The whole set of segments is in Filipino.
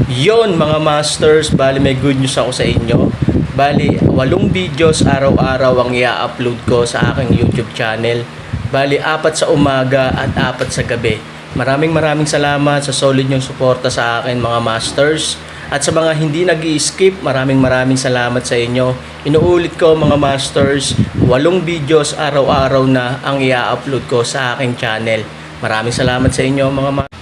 Yon mga masters, bali may good news ako sa inyo. Bali, 8 videos araw-araw ang i-upload ko sa aking YouTube channel. Bali, 4 sa umaga at 4 sa gabi. Maraming salamat sa solid nyong suporta sa akin mga masters. At sa mga hindi nag-i-skip, maraming salamat sa inyo. Inuulit ko mga masters, 8 videos araw-araw na ang i-upload ko sa aking channel. Maraming salamat sa inyo mga masters.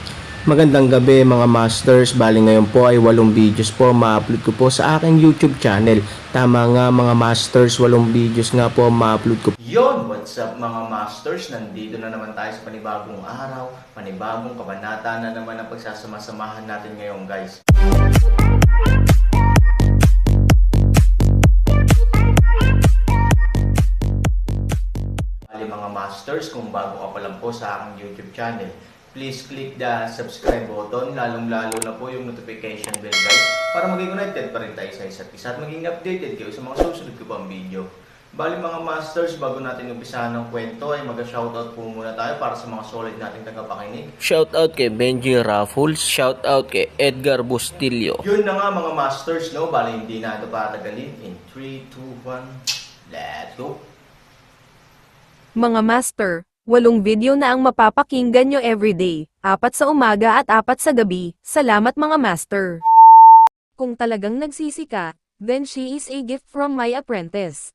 Magandang gabi mga masters, bali ngayon po ay 8 videos po ma-upload ko po sa aking YouTube channel. Tama nga mga masters, 8 videos nga po ma-upload ko. Yon, what's up mga masters? Nandito na naman tayo sa panibagong araw, panibagong kabanata na naman ang pagsasama-samahan natin ngayon guys. Bali mga masters, kung bago ka pa lang po sa aking YouTube channel, please click the subscribe button, lalong-lalo na po yung notification bell guys, para maging connected pa rin tayo sa isa't isa at maging updated kayo sa mga susunod ko pang video. Bali mga masters, bago natin umpisahan ng kwento ay mag-shoutout po muna tayo para sa mga solid nating tagapakinig. Shoutout kay Benji Raffles, shoutout kay Edgar Bustillo. Yun na nga mga masters, no? Bali hindi na ito patagalin. In 3, 2, 1, let's go! Mga master, 8 video na ang mapapakinggan nyo everyday, 4 sa umaga at 4 sa gabi. Salamat mga master. Kung talagang nagsisi ka, then she is a gift from my apprentice.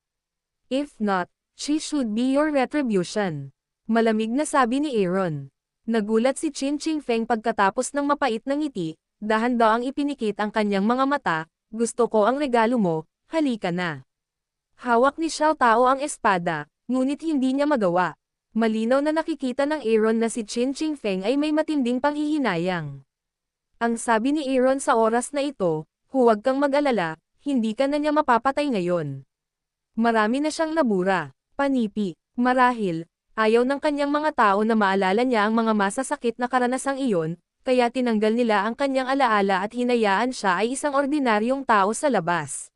If not, she should be your retribution. Malamig na sabi ni Aaron. Nagulat si Chin Ching Feng pagkatapos ng mapait na ngiti, dahan-daang ipinikit ang kanyang mga mata. Gusto ko ang regalo mo, halika na. Hawak ni Xiao Tao ang espada, ngunit hindi niya magawa. Malinaw na nakikita ng Aaron na si Chin Ching Feng ay may matinding panghihinayang. Ang sabi ni Aaron sa oras na ito, huwag kang mag-alala, hindi ka na niya mapapatay ngayon. Marami na siyang nabura, panipi, marahil, ayaw ng kanyang mga tao na maalala niya ang mga masasakit na karanasang iyon, kaya tinanggal nila ang kanyang alaala at hinayaan siya ay isang ordinaryong tao sa labas.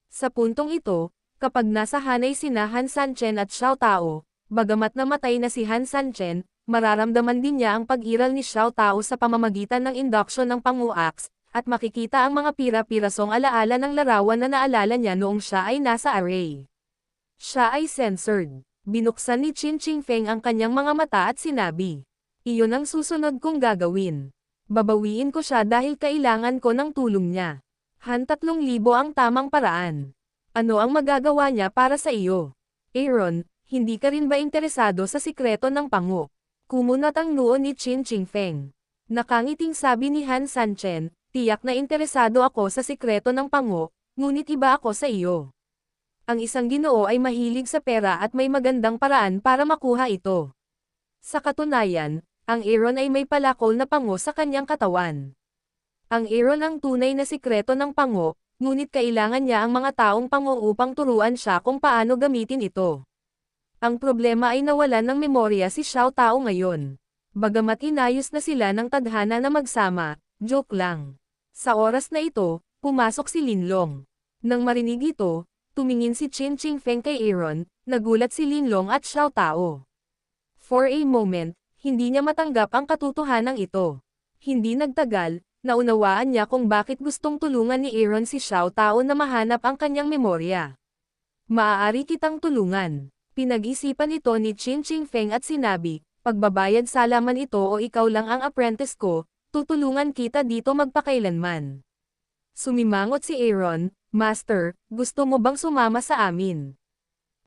Sa puntong ito, kapag nasa hanay sina Han Sanchen at Xiao Tao, bagamat namatay na si Han Sanchen, mararamdaman din niya ang pag-iral ni Xiao Tao sa pamamagitan ng induction ng Pangu-Axe, at makikita ang mga pira-pirasong alaala ng larawan na naalala niya noong siya ay nasa array. Siya ay censored. Binuksan ni Chin Ching Feng ang kanyang mga mata at sinabi, "Iyon ang susunod kong gagawin. Babawiin ko siya dahil kailangan ko ng tulong niya. Han 3,000 ang tamang paraan. Ano ang magagawa niya para sa iyo? Aaron, hindi ka rin ba interesado sa sikreto ng Pangu?" Kumunat ang noo ni Chin Ching Feng. Nakangiting sabi ni Han Sanchen, "Tiyak na interesado ako sa sikreto ng Pangu, ngunit iba ako sa iyo. Ang isang ginoo ay mahilig sa pera at may magandang paraan para makuha ito." Sa katunayan, ang Aaron ay may palakol na pango sa kanyang katawan. Ang Aaron ang tunay na sikreto ng Pangu, ngunit kailangan niya ang mga taong pango upang turuan siya kung paano gamitin ito. Ang problema ay nawalan ng memorya si Xiao Tao ngayon. Bagamat inayos na sila ng tadhana na magsama, joke lang. Sa oras na ito, pumasok si Linlong. Nang marinig ito, tumingin si Chin Ching Feng kay Aaron, nagulat si Linlong at Xiao Tao. For a moment, hindi niya matanggap ang katotohanan ito. Hindi nagtagal, naunawaan niya kung bakit gustong tulungan ni Aaron si Xiao Tao na mahanap ang kanyang memorya. "Maaari kitang tulungan." Pinag-isipan ito ni Chin Ching Feng at sinabi, "Pagbabayad sa laman ito o ikaw lang ang apprentice ko, tutulungan kita dito magpakailanman." Sumimangot si Aaron, "Master, gusto mo bang sumama sa amin?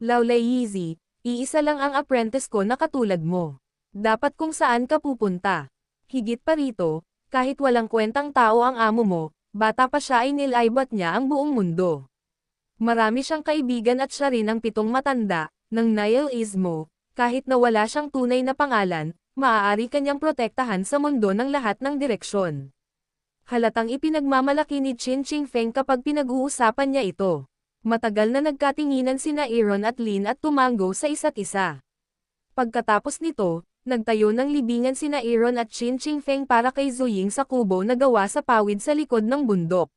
Laulaizi, iisa lang ang apprentice ko na katulad mo. Dapat kung saan ka pupunta. Higit pa rito, kahit walang kwentang tao ang amo mo, bata pa siya ay nilaibat niya ang buong mundo. Marami siyang kaibigan at siya rin ang 7 matanda ng nihilismo, kahit na wala siyang tunay na pangalan, maaari kanyang protektahan sa mundo ng lahat ng direksyon." Halatang ipinagmamalaki ni Chin Ching Feng kapag pinag-uusapan niya ito. Matagal na nagkatinginan sina Aaron at Lin at tumango sa isa't isa. Pagkatapos nito, nagtayo ng libingan sina Aaron at Chin Ching Feng para kay Zuying sa kubo na gawa sa pawid sa likod ng bundok.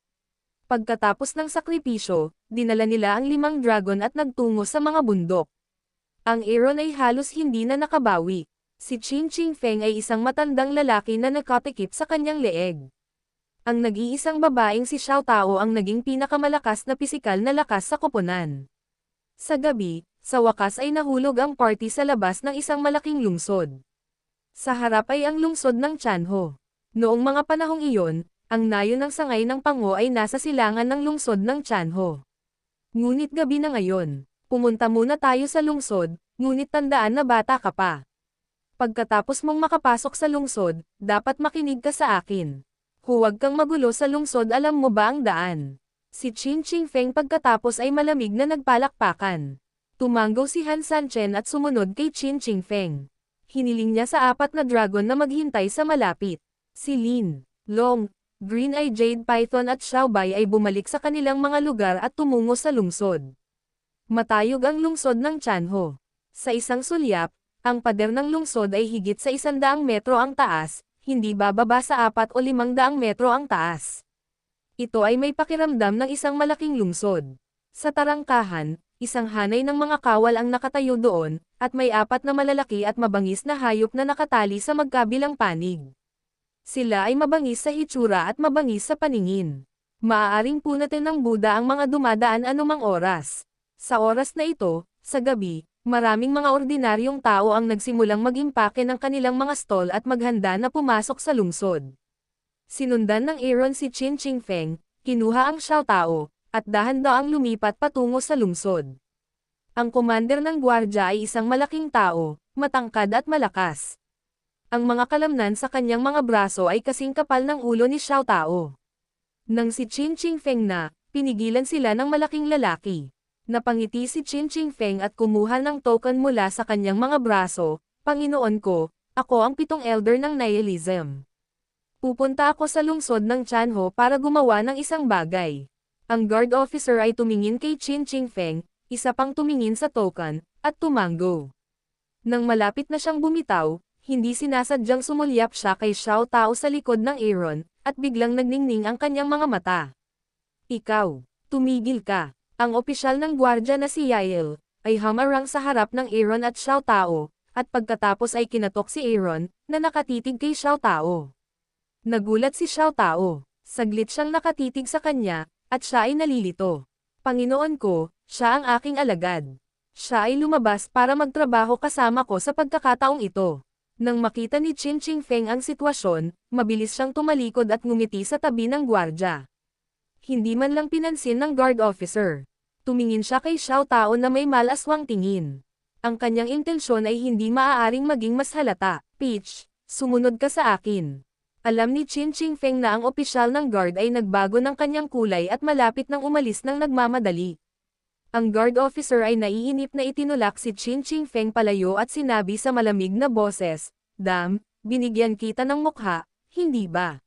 Pagkatapos ng sakripisyo, dinala nila ang 5 dragon at nagtungo sa mga bundok. Ang Aaron ay halos hindi na nakabawi. Si Chin Ching Feng ay isang matandang lalaki na nakatikip sa kanyang leeg. Ang nag-iisang babaeng si Xiao Tao ang naging pinakamalakas na pisikal na lakas sa koponan. Sa gabi, sa wakas ay nahulog ang party sa labas ng isang malaking lungsod. Sa harap ay ang lungsod ng Chanho. Noong mga panahong iyon, ang nayon ng sangay ng Pango ay nasa silangan ng lungsod ng Chanho. Ngunit gabi na ngayon, pumunta muna tayo sa lungsod, ngunit tandaan na bata ka pa. Pagkatapos mong makapasok sa lungsod, dapat makinig ka sa akin. Huwag kang magulo sa lungsod, alam mo ba ang daan? Si Qin Qingfeng pagkatapos ay malamig na nagpalakpakan. Tumanggo si Han Sanchen at sumunod kay Qin Qingfeng. Hiniling niya sa 4 na dragon na maghintay sa malapit. Si Lin, Long, Green Eye Jade Python at Xiaobai ay bumalik sa kanilang mga lugar at tumungo sa lungsod. Matayog ang lungsod ng Chanho. Sa isang sulyap, ang pader ng lungsod ay higit sa 100 metro ang taas, hindi bababa sa 4 o 500 metro ang taas. Ito ay may pakiramdam ng isang malaking lungsod. Sa tarangkahan, isang hanay ng mga kawal ang nakatayo doon, at may 4 na malalaki at mabangis na hayop na nakatali sa magkabilang panig. Sila ay mabangis sa hitsura at mabangis sa paningin. Maaaring punatin ng Buddha ang mga dumadaan anumang oras. Sa oras na ito, sa gabi, maraming mga ordinaryong tao ang nagsimulang mag-impake ng kanilang mga stall at maghanda na pumasok sa lungsod. Sinundan ng Aaron si Qin Qingfeng, kinuha ang Xiao Tao, at dahan-daang lumipat patungo sa lungsod. Ang commander ng gwardya ay isang malaking tao, matangkad at malakas. Ang mga kalamnan sa kanyang mga braso ay kasing kapal ng ulo ni Xiao Tao. Nang si Qin Qingfeng na, pinigilan sila ng malaking lalaki. Napangiti si Qin Qingfeng at kumuha ng token mula sa kanyang mga braso. Panginoon ko, ako ang 7 elder ng nihilism. Pupunta ako sa lungsod ng Chanho para gumawa ng isang bagay. Ang guard officer ay tumingin kay Qin Qingfeng, isa pang tumingin sa token, at tumanggo. Nang malapit na siyang bumitaw, hindi sinasadyang sumulyap siya kay Xiao Tao sa likod ng Aaron, at biglang nagningning ang kanyang mga mata. Ikaw, tumigil ka. Ang opisyal ng gwardya na si Yael, ay hamarang sa harap ng Aaron at Xiao Tao, at pagkatapos ay kinatok si Aaron, na nakatitig kay Xiao Tao. Nagulat si Xiao Tao, saglit siyang nakatitig sa kanya, at siya ay nalilito. Panginoon ko, siya ang aking alagad. Siya ay lumabas para magtrabaho kasama ko sa pagkakataong ito. Nang makita ni Qin Qingfeng ang sitwasyon, mabilis siyang tumalikod at ngumiti sa tabi ng gwardya. Hindi man lang pinansin ng guard officer. Tumingin siya kay Xiao Tao na may malaswang tingin. Ang kanyang intensyon ay hindi maaaring maging mas halata. Peach, sumunod ka sa akin. Alam ni Qin Qingfeng na ang opisyal ng guard ay nagbago ng kanyang kulay at malapit nang umalis ng nagmamadali. Ang guard officer ay naiinip na itinulak si Qin Qingfeng palayo at sinabi sa malamig na boses, "Dam, binigyan kita ng mukha, hindi ba?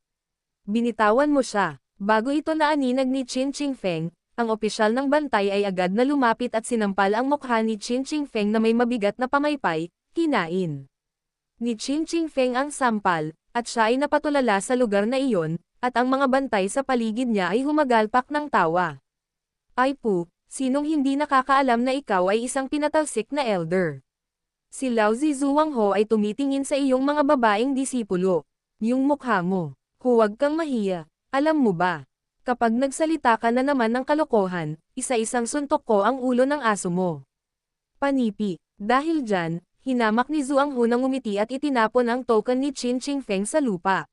Binitawan mo siya." Bago ito naaninag ni Qin Qingfeng, ang opisyal ng bantay ay agad na lumapit at sinampal ang mukha ni Qin Qingfeng na may mabigat na pamaypay, kinain. Ni Qin Qingfeng ang sampal, at siya ay napatulala sa lugar na iyon, at ang mga bantay sa paligid niya ay humagalpak ng tawa. Ay po, sinong hindi nakakaalam na ikaw ay isang pinatalsik na elder? Si Lao Zizuangho ay tumitingin sa iyong mga babaeng disipulo. Yung mukha mo, huwag kang mahiya. Alam mo ba, kapag nagsalita ka na naman ng kalokohan, isa-isang suntok ko ang ulo ng aso mo. Panipi, dahil dyan, hinamak ni Zuanghu ng ngumiti at itinapon ang token ni Qin Qingfeng sa lupa.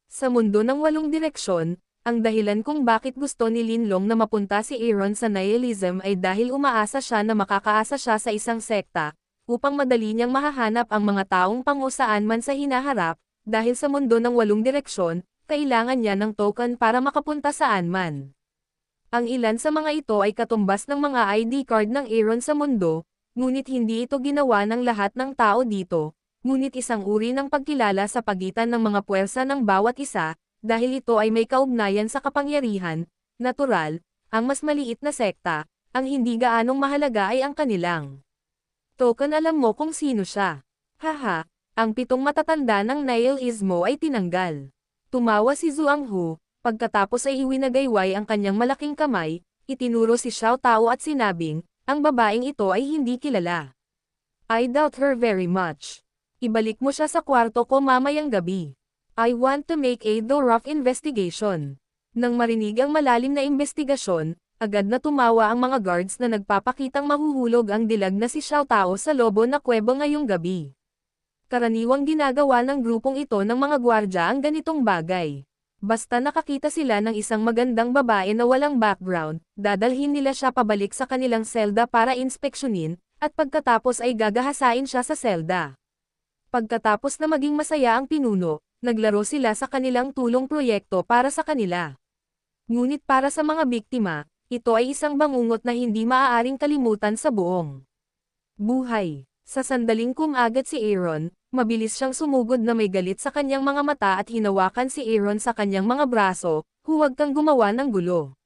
Sa mundo ng 8 direksyon, ang dahilan kung bakit gusto ni Linlong na mapunta si Aaron sa nihilism ay dahil umaasa siya na makakaasa siya sa isang sekta, upang madali niyang mahahanap ang mga taong pango saan man sa hinaharap, dahil sa mundo ng 8 direksyon, kailangan niya ng token para makapunta saan man. Ang ilan sa mga ito ay katumbas ng mga ID card ng Aaron sa mundo, ngunit hindi ito ginawa ng lahat ng tao dito, ngunit isang uri ng pagkilala sa pagitan ng mga puwersa ng bawat isa, dahil ito ay may kaugnayan sa kapangyarihan, natural, ang mas maliit na sekta, ang hindi gaanong mahalaga ay ang kanilang token. Alam mo kung sino siya. Haha, ang 7 matatanda ng nihilismo ay tinanggal. Tumawa si Zuanghu, pagkatapos ay iwinagayway ang kanyang malaking kamay, itinuro si Xiao Tao at sinabing, ang babaeng ito ay hindi kilala. I doubt her very much. Ibalik mo siya sa kwarto ko mamayang gabi. I want to make a thorough investigation. Nang marinig ang malalim na investigasyon, agad na tumawa ang mga guards na nagpapakitang mahuhulog ang dilag na si Xiao Tao sa lobo na kuweba ngayong gabi. Karaniwang ginagawa ng grupong ito ng mga gwardya ang ganitong bagay. Basta nakakita sila ng isang magandang babae na walang background, dadalhin nila siya pabalik sa kanilang selda para inspeksyonin, at pagkatapos ay gagahasain siya sa selda. Pagkatapos na maging masaya ang pinuno, naglaro sila sa kanilang tulong proyekto para sa kanila. Ngunit para sa mga biktima, ito ay isang bangungot na hindi maaaring kalimutan sa buong buhay. Sa sandaling kumagat si Aaron, mabilis siyang sumugod na may galit sa kanyang mga mata at hinawakan si Aaron sa kanyang mga braso, huwag kang gumawa ng gulo.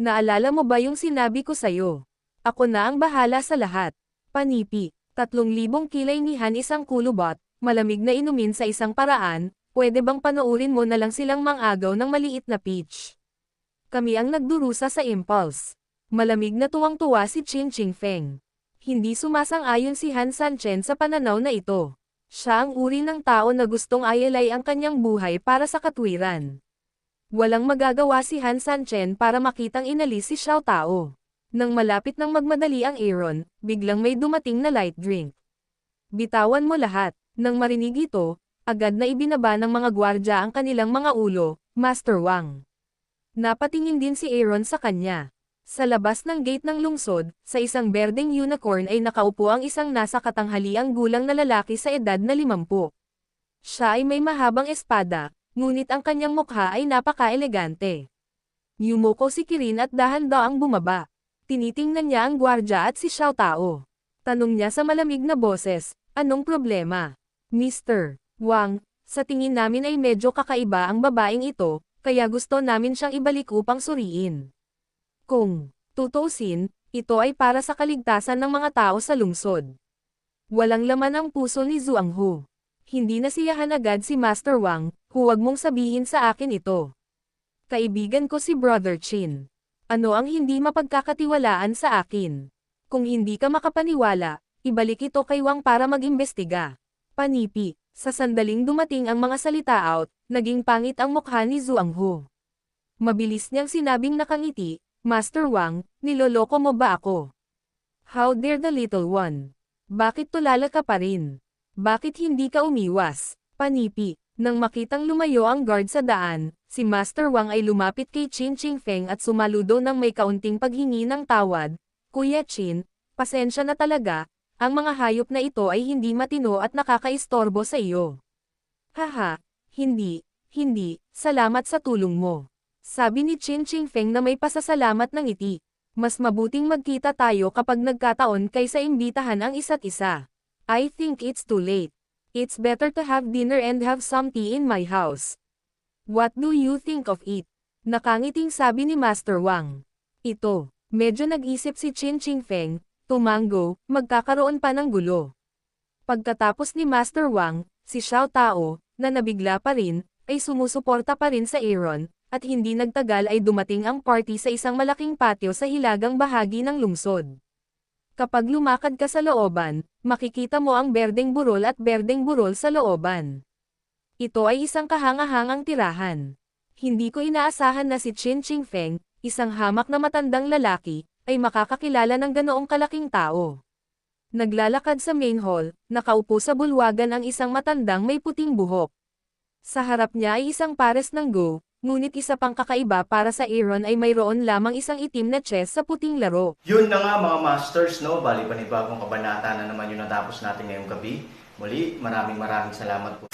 Naalala mo ba yung sinabi ko sa'yo? Ako na ang bahala sa lahat. Panipi, 3,000 kilay nihan isang kulubot, malamig na inumin sa isang paraan, pwede bang panoorin mo na lang silang mangagaw ng maliit na peach? Kami ang nagdurusa sa impulse. Malamig na tuwang-tuwa si Qin Qingfeng. Hindi sumasang-ayon si Han Sanchen sa pananaw na ito. Siya ang uri ng tao na gustong ayalay ang kanyang buhay para sa katwiran. Walang magagawa si Han Sanchen para makitang inalis si Xiao Tao. Nang malapit ng magmadali ang Aaron, biglang may dumating na light drink. Bitawan mo lahat. Nang marinig ito, agad na ibinaba ng mga gwardya ang kanilang mga ulo, Master Wang. Napatingin din si Aaron sa kanya. Sa labas ng gate ng lungsod, sa isang berdeng unicorn ay nakaupo ang isang nasa katanghaliang gulang na lalaki sa edad na 50. Siya ay may mahabang espada, ngunit ang kanyang mukha ay napaka-elegante. Yumuko si Kirin at dahan-daang bumaba. Tinitingnan niya ang gwardya at si Xiao Tao. Tanong niya sa malamig na boses, anong problema? Mr. Wang, sa tingin namin ay medyo kakaiba ang babaeng ito, kaya gusto namin siyang ibalik upang suriin. Kung tutuusin, ito ay para sa kaligtasan ng mga tao sa lungsod. Walang laman ang puso ni Zhuang Hu. Hindi nasiyahan agad si Master Wang, huwag mong sabihin sa akin ito. Kaibigan ko si Brother Qin. Ano ang hindi mapagkakatiwalaan sa akin? Kung hindi ka makapaniwala, ibalik ito kay Wang para mag-imbestiga. Panipi, sa sandaling dumating ang mga salita out, naging pangit ang mukha ni Zhuang Hu. Mabilis niyang sinabing nakangiti, Master Wang, niloloko mo ba ako? How dare the little one? Bakit tulala ka pa rin? Bakit hindi ka umiwas? Panipi, nang makitang lumayo ang guard sa daan, si Master Wang ay lumapit kay Qin Qingfeng at sumaludo ng may kaunting paghingi ng tawad, Kuya Qin, pasensya na talaga, ang mga hayop na ito ay hindi matino at nakakaistorbo sa iyo. Haha, hindi, salamat sa tulong mo. Sabi ni Qin Qingfeng na may pasasalamat ng ngiti. Mas mabuting magkita tayo kapag nagkataon kaysa imbitahan ang isa't isa. I think it's too late. It's better to have dinner and have some tea in my house. What do you think of it? Nakangiting sabi ni Master Wang. Ito, medyo nag-isip si Qin Qingfeng, tumango, magkakaroon pa ng gulo. Pagkatapos ni Master Wang, si Xiao Tao, na nabigla pa rin, ay sumusuporta pa rin sa Aaron, at hindi nagtagal ay dumating ang party sa isang malaking patio sa hilagang bahagi ng lungsod. Kapag lumakad ka sa looban, makikita mo ang berdeng burol at berdeng burol sa looban. Ito ay isang kahangahangang tirahan. Hindi ko inaasahan na si Qin Qingfeng, isang hamak na matandang lalaki, ay makakakilala ng ganoong kalaking tao. Naglalakad sa main hall, nakaupo sa bulwagan ang isang matandang may puting buhok. Sa harap niya ay isang pares ng go, ngunit isa pang kakaiba para sa Aaron ay mayroon lamang isang itim na chess sa puting laro. Yun na nga mga masters, no? Bali panibagong kabanata na naman yung natapos natin ngayong gabi. Muli, maraming salamat po.